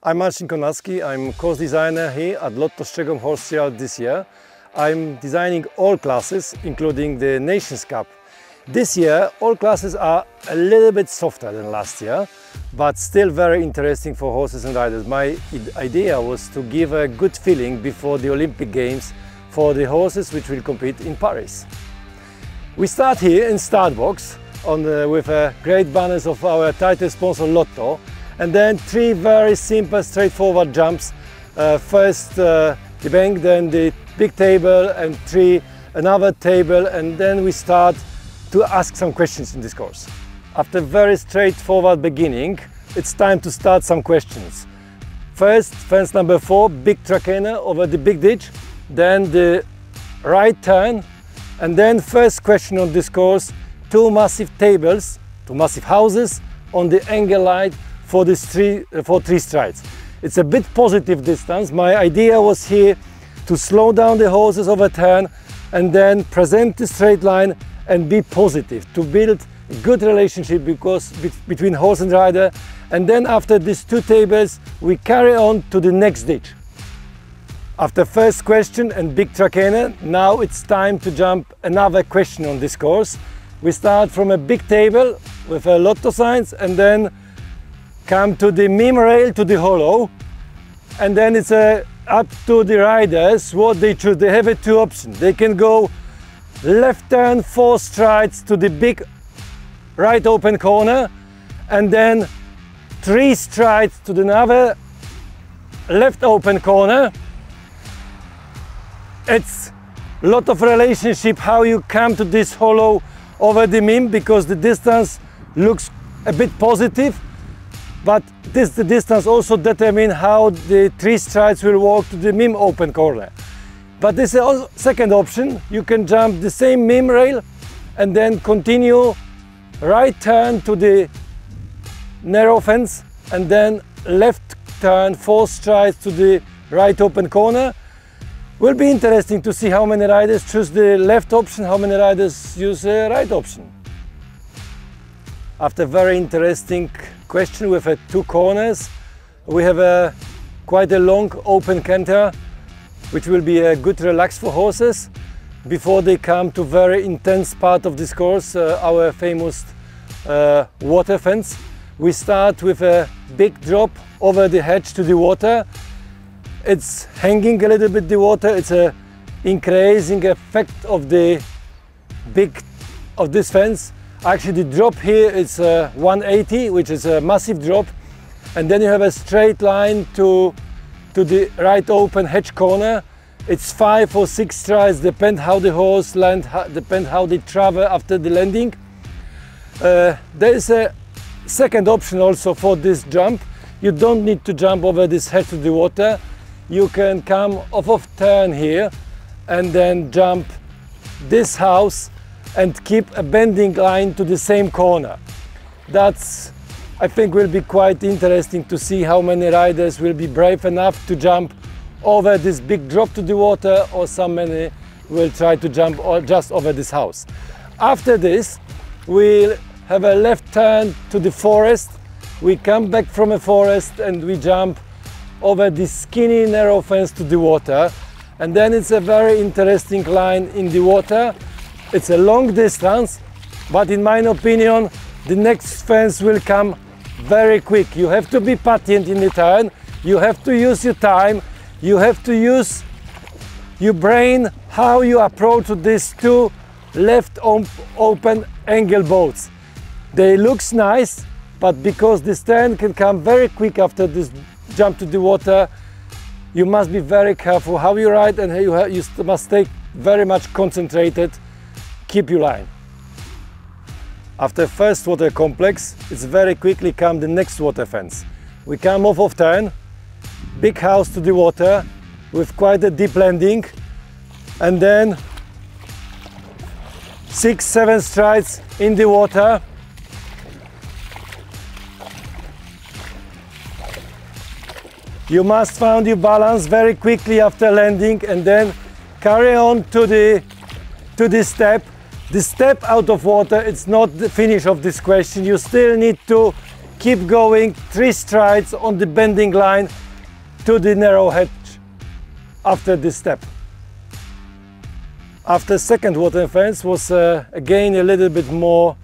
I'm Marcin Konarski. I'm course designer here at Lotto Strzegom Horse Show this year. I'm designing all classes, including the Nations Cup. This year, all classes are a little bit softer than last year, but still very interesting for horses and riders. My idea was to give a good feeling before the Olympic Games for the horses which will compete in Paris. We start here in start box with great banners of our title sponsor Lotto, and then three very simple, straightforward jumps. First the bank, then the big table, and another table, and then we start to ask some questions in this course. After very straightforward beginning, it's time to start some questions. First, fence number 4, big tracana over the big ditch, then the right turn, and then first question on this course, two massive tables, two massive houses on the angle line for three strides. It's a bit positive distance. My idea was here to slow down the horses over turn and then present the straight line and be positive, to build a good relationship between horse and rider. And then after these two tables, we carry on to the next ditch. After first question and big tracana, now it's time to jump another question on this course. We start from a big table with a Lotto signs and then come to the meme rail, to the hollow, and then it's up to the riders what they choose. They have two options. They can go left turn 4 strides to the big right open corner, and then 3 strides to another left open corner. It's a lot of relationship how you come to this hollow over the meme, because the distance looks a bit positive, but the distance also determines how the 3 strides will walk to the meme open corner. But this is also second option. You can jump the same meme rail and then continue right turn to the narrow fence, and then left turn 4 strides to the right open corner. Will be interesting to see how many riders choose the left option, how many riders use the right option. After very interesting question with 2 corners, we have quite a long open canter, which will be a good relax for horses before they come to very intense part of this course, our famous water fence. We start with a big drop over the hedge to the water. It's hanging a little bit the water. It's a increasing effect of the of this fence. Actually, the drop here is 180, which is a massive drop, and then you have a straight line to the right open hedge corner. It's 5 or 6 strides, depend how the horse land, depend how they travel after the landing. There is a second option also for this jump. You don't need to jump over this hedge to the water. You can come off of turn here and then jump this house and keep a bending line to the same corner. That's, I think, will be quite interesting to see how many riders will be brave enough to jump over this big drop to the water, or so many will try to jump just over this house. After this, we'll have a left turn to the forest. We come back from a forest and we jump over this skinny narrow fence to the water, and then it's a very interesting line in the water. It's a long distance, but in my opinion the next fence will come very quick. You have to be patient in the turn, you have to use your time, you have to use your brain how you approach these 2 left open angle boats. They look nice, but because this turn can come very quick after this jump to the water, you must be very careful how you ride, and you must stay very much concentrated, keep your line. After first water complex, it's very quickly come the next water fence. We come off of turn, big house to the water with quite a deep landing, and then 6-7 strides in the water. You must find your balance very quickly after landing, and then carry on to the step. The step out of water, it's not the finish of this question. You still need to keep going 3 strides on the bending line to the narrow hedge after this step. After second watering fence was again a little bit more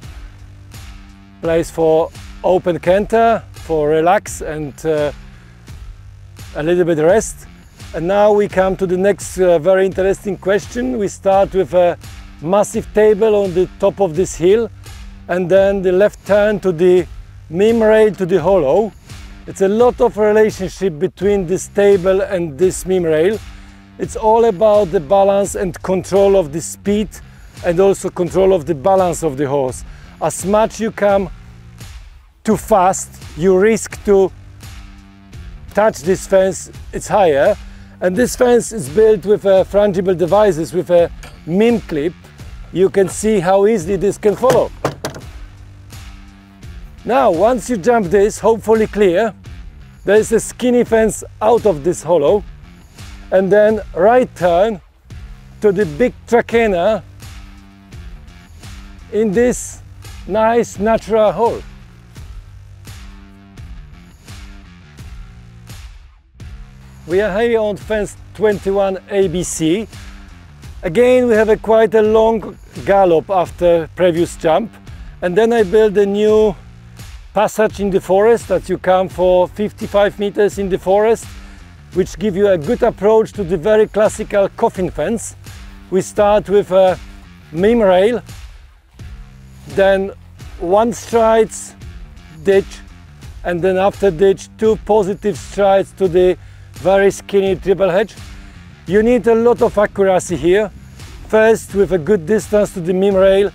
place for open canter, for relax and a little bit rest. And now we come to the next very interesting question. We start with a massive table on the top of this hill, and then the left turn to the mim rail to the hollow. It's a lot of relationship between this table and this mim rail. It's all about the balance and control of the speed and also control of the balance of the horse. As much you come too fast, you risk to touch this fence, it's higher. And this fence is built with frangible devices, with a mim clip. You can see how easily this can follow. Now, once you jump this, hopefully clear, there is a skinny fence out of this hollow, and then right turn to the big trachena in this nice natural hole. We are here on fence 21 ABC. Again, we have quite a long gallop after previous jump, and then I build a new passage in the forest that you come for 55 meters in the forest, which give you a good approach to the very classical coffin fence. We start with a mim rail, then 1 strides ditch, and then after ditch 2 positive strides to the very skinny triple hedge. You need a lot of accuracy here. First with a good distance to the mim rail,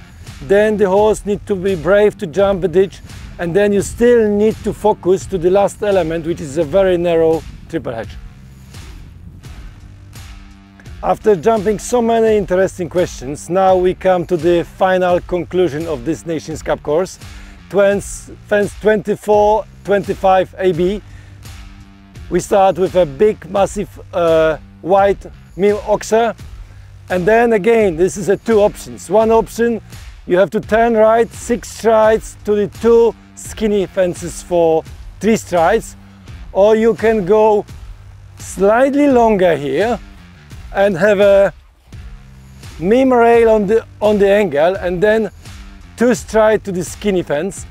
then the horse needs to be brave to jump a ditch, and then you still need to focus to the last element, which is a very narrow triple hedge. After jumping so many interesting questions, now we come to the final conclusion of this Nations Cup course. Fence 24-25 AB. We start with a big, massive white mim oxer, and then again, this is 2 options. One option, you have to turn right 6 strides to the 2 skinny fences for 3 strides, or you can go slightly longer here and have a mim rail on the angle, and then 2 strides to the skinny fence,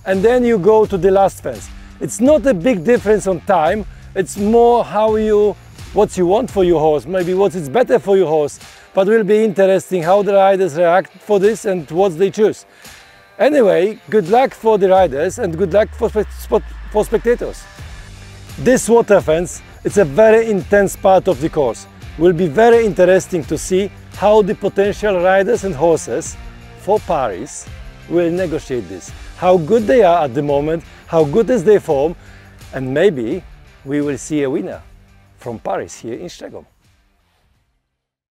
and then you go to the last fence. It's not a big difference on time. It's more what you want for your horse, maybe what is better for your horse, but will be interesting how the riders react for this and what they choose. Anyway, good luck for the riders and good luck for spectators. This water fence, it's a very intense part of the course. Will be very interesting to see how the potential riders and horses for Paris will negotiate this. How good they are at the moment, how good is their form, and maybe we will see a winner from Paris here in Strzegom.